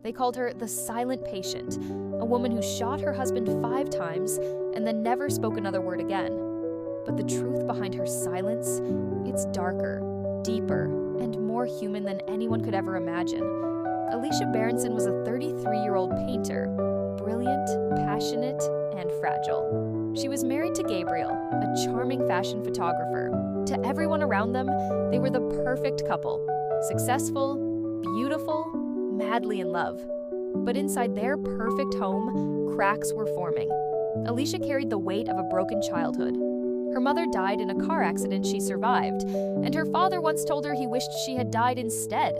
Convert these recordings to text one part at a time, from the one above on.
They called her the silent patient, a woman who shot her husband 5 times and then never spoke another word again. But the truth behind her silence, it's darker, deeper, and more human than anyone could ever imagine. Alicia Berenson was a 33-year-old painter, brilliant, passionate, and fragile. She was married to Gabriel, a charming fashion photographer. To everyone around them, they were the perfect couple. Successful, beautiful, madly in love. But inside their perfect home, cracks were forming. Alicia carried the weight of a broken childhood. Her mother died in a car accident she survived, and her father once told her he wished she had died instead.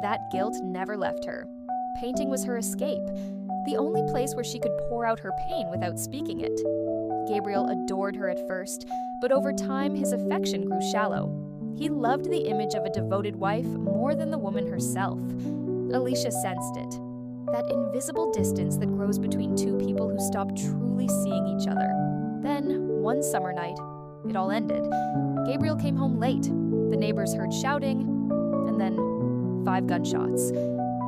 That guilt never left her. Painting was her escape, the only place where she could pour out her pain without speaking it. Gabriel adored her at first, but over time his affection grew shallow. He loved the image of a devoted wife more than the woman herself. Alicia sensed it. That invisible distance that grows between two people who stop truly seeing each other. Then, one summer night, it all ended. Gabriel came home late. The neighbors heard shouting, and then 5 gunshots.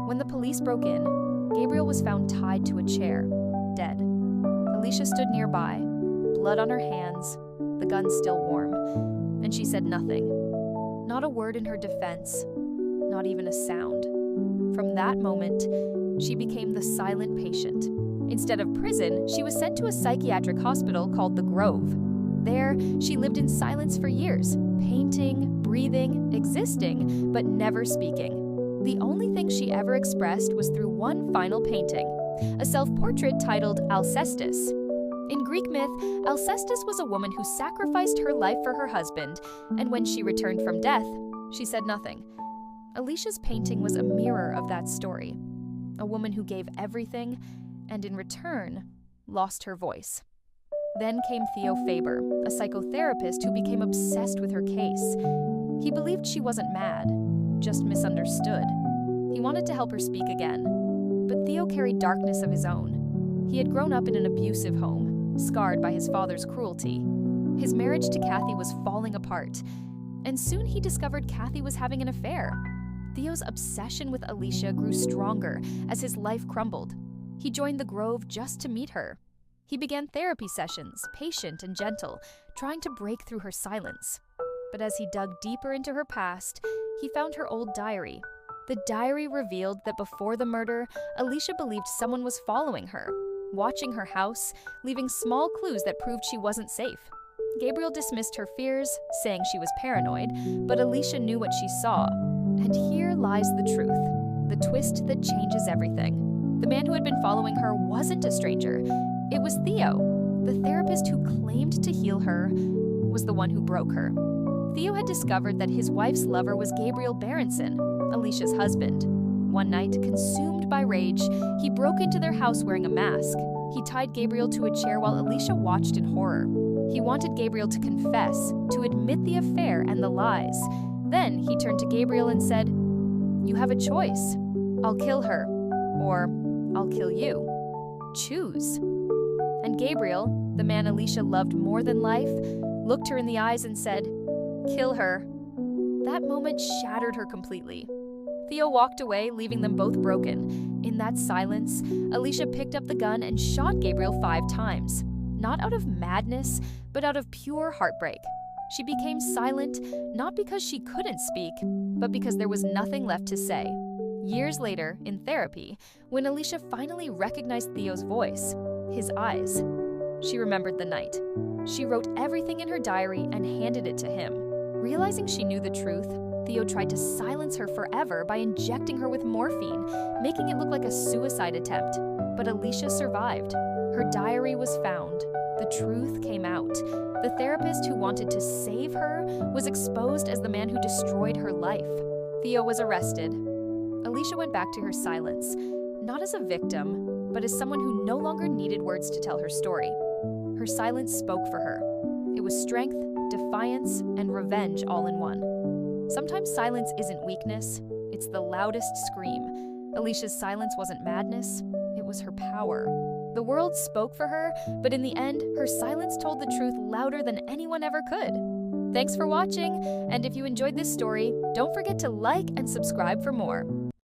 When the police broke in, Gabriel was found tied to a chair, dead. Alicia stood nearby, blood on her hands, the gun still warm, and she said nothing. Not a word in her defense, not even a sound. From that moment, she became the silent patient. Instead of prison, she was sent to a psychiatric hospital called the Grove. There, she lived in silence for years, painting, breathing, existing, but never speaking. The only thing she ever expressed was through one final painting, a self-portrait titled Alcestis. In Greek myth, Alcestis was a woman who sacrificed her life for her husband, and when she returned from death, she said nothing. Alicia's painting was a mirror of that story. A woman who gave everything, and in return, lost her voice. Then came Theo Faber, a psychotherapist who became obsessed with her case. He believed she wasn't mad, just misunderstood. He wanted to help her speak again. But Theo carried darkness of his own. He had grown up in an abusive home, scarred by his father's cruelty. His marriage to Kathy was falling apart, and soon he discovered Kathy was having an affair. Theo's obsession with Alicia grew stronger as his life crumbled. He joined the Grove just to meet her. He began therapy sessions, patient and gentle, trying to break through her silence. But as he dug deeper into her past, he found her old diary. The diary revealed that before the murder, Alicia believed someone was following her, watching her house, leaving small clues that proved she wasn't safe. Gabriel dismissed her fears, saying she was paranoid, but Alicia knew what she saw. And here lies the truth, the twist that changes everything. The man who had been following her wasn't a stranger. It was Theo. The therapist who claimed to heal her was the one who broke her. Theo had discovered that his wife's lover was Gabriel Berenson, Alicia's husband. One night, consumed by rage, he broke into their house wearing a mask. He tied Gabriel to a chair while Alicia watched in horror. He wanted Gabriel to confess, to admit the affair and the lies. Then he turned to Gabriel and said, "You have a choice. I'll kill her, or I'll kill you. Choose." And Gabriel, the man Alicia loved more than life, looked her in the eyes and said, "Kill her." That moment shattered her completely. Theo walked away, leaving them both broken. In that silence, Alicia picked up the gun and shot Gabriel 5 times. Not out of madness, but out of pure heartbreak. She became silent, not because she couldn't speak, but because there was nothing left to say. Years later, in therapy, when Alicia finally recognized Theo's voice, his eyes, she remembered the night. She wrote everything in her diary and handed it to him. Realizing she knew the truth, Theo tried to silence her forever by injecting her with morphine, making it look like a suicide attempt. But Alicia survived. Her diary was found. The truth came out. The therapist who wanted to save her was exposed as the man who destroyed her life. Theo was arrested. Alicia went back to her silence, not as a victim, but as someone who no longer needed words to tell her story. Her silence spoke for her. It was strength, defiance, and revenge all in one. Sometimes silence isn't weakness, it's the loudest scream. Alicia's silence wasn't madness, it was her power. The world spoke for her, but in the end, her silence told the truth louder than anyone ever could. Thanks for watching, and if you enjoyed this story, don't forget to like and subscribe for more.